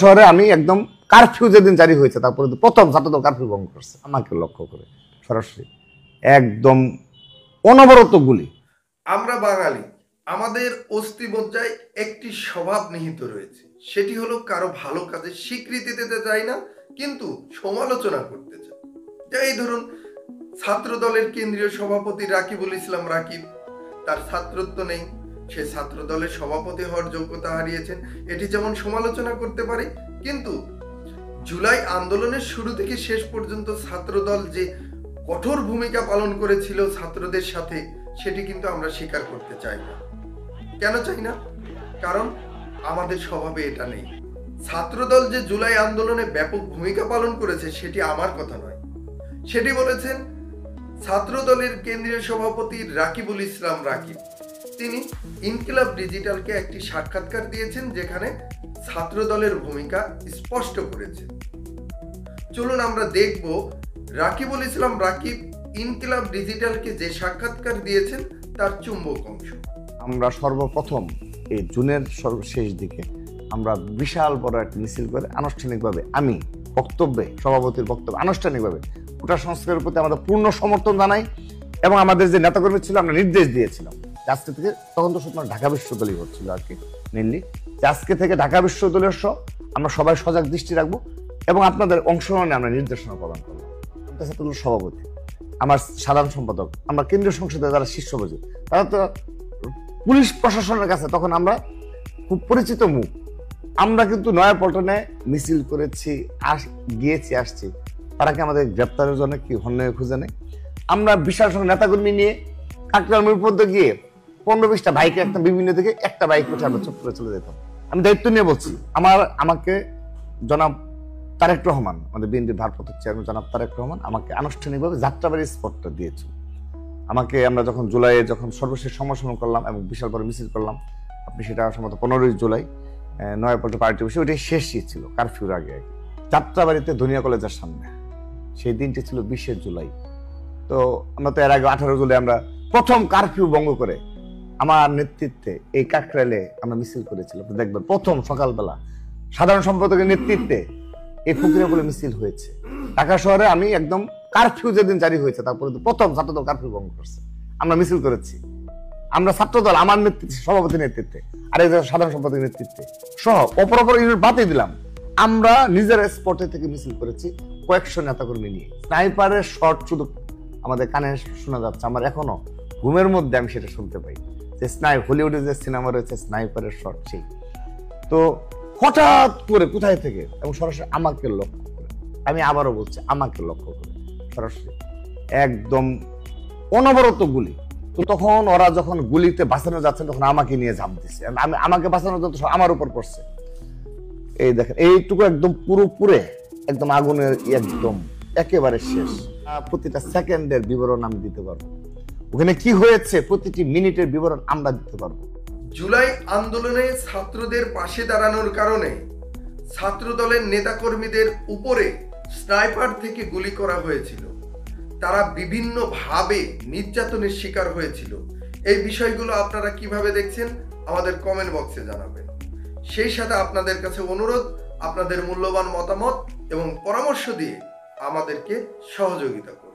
শহরে আমি একদম কারফিউ যেদিন জারি হয়েছে তারপরে প্রথম ছাত্রদল কারফিউ ভঙ্গ করছে আমাকে লক্ষ্য করে সরাসরি একদম অনবরত গুলি। আমরা বাঙালি, আমাদের অস্থিমজ্জায় একটি স্বভাব নিহিত রয়েছে, সেটি হলো কারো ভালো কাজে স্বীকৃতি দিতে চাই না, কিন্তু সমালোচনা করতে চাই। এই ধরুন, ছাত্র দলের কেন্দ্রীয় সভাপতি রাকিবুল ইসলাম রাকিব, তার ছাত্রত্ব নেই, সে ছাত্র দলের সভাপতি হওয়ার যোগ্যতা হারিয়েছেন, এটি যেমন সমালোচনা করতে পারি, কিন্তু জুলাই আন্দোলনের শুরু থেকে শেষ পর্যন্ত ছাত্রদল যে কঠোর ভূমিকা পালন করেছিল ছাত্রদের সাথে, সেটি কিন্তু আমরা স্বীকার করতে চাই না। কেন চাই না? কারণ আমাদের স্বভাবে এটা নেই। ছাত্রদল যে জুলাই আন্দোলনে ব্যাপক ভূমিকা পালন করেছে সেটি আমার কথা নয়, সেটি বলেছেন ছাত্রদলের কেন্দ্রীয় সভাপতি রাকিবুল ইসলাম রাকিব। তিনি ইনকিলাব ডিজিটালকে একটি সাক্ষাৎকার দিয়েছেন যেখানে ছাত্রদলের ভূমিকা স্পষ্ট করেছে। চলুন আমরা দেখব রাকিবুল ইসলাম রাকিব ইনকিলাব ডিজিটালকে যে সাক্ষাৎকার দিয়েছেন তার চুম্বক অংশ। আমরা সর্বপ্রথম এই জুনের শেষ দিকে আমরা বিশাল বড় একটা মিছিল করে আনুষ্ঠানিকভাবে আমি সভাপতির বক্তব্যে আনুষ্ঠানিকভাবে কোটা সংস্কারের প্রতি আমাদের পূর্ণ সমর্থন জানাই এবং আমাদের যে নেতাকর্মী ছিল আমরা নির্দেশ দিয়েছিলাম আজকে থেকে, তখন তো শুধু ঢাকা বিশ্ববিদ্যালয় হচ্ছিল আর কি মেনলি, যে আজকে থেকে ঢাকা বিশ্ববিদ্যালয়ের সহ আমরা সবাই সজাগ দৃষ্টি রাখবো এবং আপনাদের অংশগ্রহণে আমরা নির্দেশনা প্রদান করবো। সভাপতি, আমার সাধারণ সম্পাদক, আমরা কেন্দ্রীয় সংসদে যারা শীর্ষপতি, তারা তো পুলিশ প্রশাসনের কাছে তখন আমরা খুব পরিচিত মুখ। আমরা কিন্তু নয়াপল্টনে মিছিল করেছি, গিয়েছি, আসছি, তারা কি আমাদের গ্রেপ্তারের জন্য কি হন্যে খুঁজে নেই? আমরা বিশাল সংখ্যক নেতাকর্মী নিয়ে কাকরাইল পর্যন্ত গিয়ে 15-20টা বাইকে একটা বিভিন্ন দিকে একটা বাইক করছে আমরা চুপ করে চলে যেতাম। আমি দায়িত্ব নিয়ে বলছি, আমাকে জনাব তারেক রহমান, আমাদের বিএনপির ভারপ্রাপ্ত চেয়ারম্যান জনাব তারেক রহমান আমাকে আনুষ্ঠানিকভাবে যাত্রাবাড়ি স্পটটা দিয়েছিল। আমরা যখন জুলাইয়ে যখন সর্বশেষ সমাবেশ করলাম এবং বিশাল বড় মিছিল করলাম, আপনি সেটা সম্ভবত 15 জুলাই নয়াপল্ট পার্টি বসে, ওইটাই শেষই ছিল কারফিউর আগে যাত্রাবাড়িতে ধনিয়া কলেজের সামনে। সেই দিনটি ছিল 20 জুলাই। তো আমরা তো এর আগে 18 জুলাই আমরা প্রথম কারফিউ ভঙ্গ করে আমার নেতৃত্বে এই কাকরাইলে আমরা মিছিল করেছিলাম। দেখবেন প্রথম সকালবেলা সাধারণ সম্পাদকের নেতৃত্বে এই ফকিরে বলে মিছিল হয়েছে ঢাকা শহরে। আমি একদম কারফিউ যেদিন জারি হয়েছে তারপরে প্রথম ছাত্রদল কারফিউ ভঙ্গ করছে, আমরা মিছিল করেছি। আমরা ছাত্রদল আমার নেতৃত্বে, সভাপতির নেতৃত্বে, আরেকজন সাধারণ সম্পাদকের নেতৃত্বে সহ অপর ইউনিট বাতিল দিলাম। আমরা নিজের স্পটে থেকে মিছিল করেছি কয়েকশো নেতাকর্মী নিয়ে। স্নাইপারের শট শুধু আমাদের কানে শোনা যাচ্ছে, আমার এখনো ঘুমের মধ্যে আমি সেটা শুনতে পাই যে হলিউডে যে সিনেমা রয়েছে স্নাইপারের শট, সেই তো হঠাৎ করে কোথায় থেকে এবং সরাসরি আমাকে লক্ষ্য করে, আমি আবারও বলছি আমাকে লক্ষ্য করে সরাসরি একদম অনবরত গুলি। তো তখন ওরা যখন গুলিতে বাঁচানো যাচ্ছে তখন আমাকে নিয়ে ঝাঁপ দিচ্ছে, আমাকে বাঁচানোর জন্য আমার উপর পড়ছে। এই দেখেন এইটুকু একদম পুরোপুরে একদম আগুনের একদম একেবারে শেষ। প্রতিটা সেকেন্ডের বিবরণ আমি দিতে পারবো, ওখানে কি হয়েছে প্রতিটি মিনিটের বিবরণ আমরা দিতে পারবো। জুলাই আন্দোলনে ছাত্রদের পাশে দাঁড়ানোর কারণে ছাত্র দলের নেতাকর্মীদের উপরে স্নাইপার থেকে গুলি করা হয়েছিল, তারা বিভিন্নভাবে নির্যাতনের শিকার হয়েছিল। এই বিষয়গুলো আপনারা কিভাবে দেখছেন আমাদের কমেন্ট বক্সে জানাবেন। সেই সাথে আপনাদের কাছে অনুরোধ, আপনাদের মূল্যবান মতামত এবং পরামর্শ দিয়ে আমাদেরকে সহযোগিতা করুন।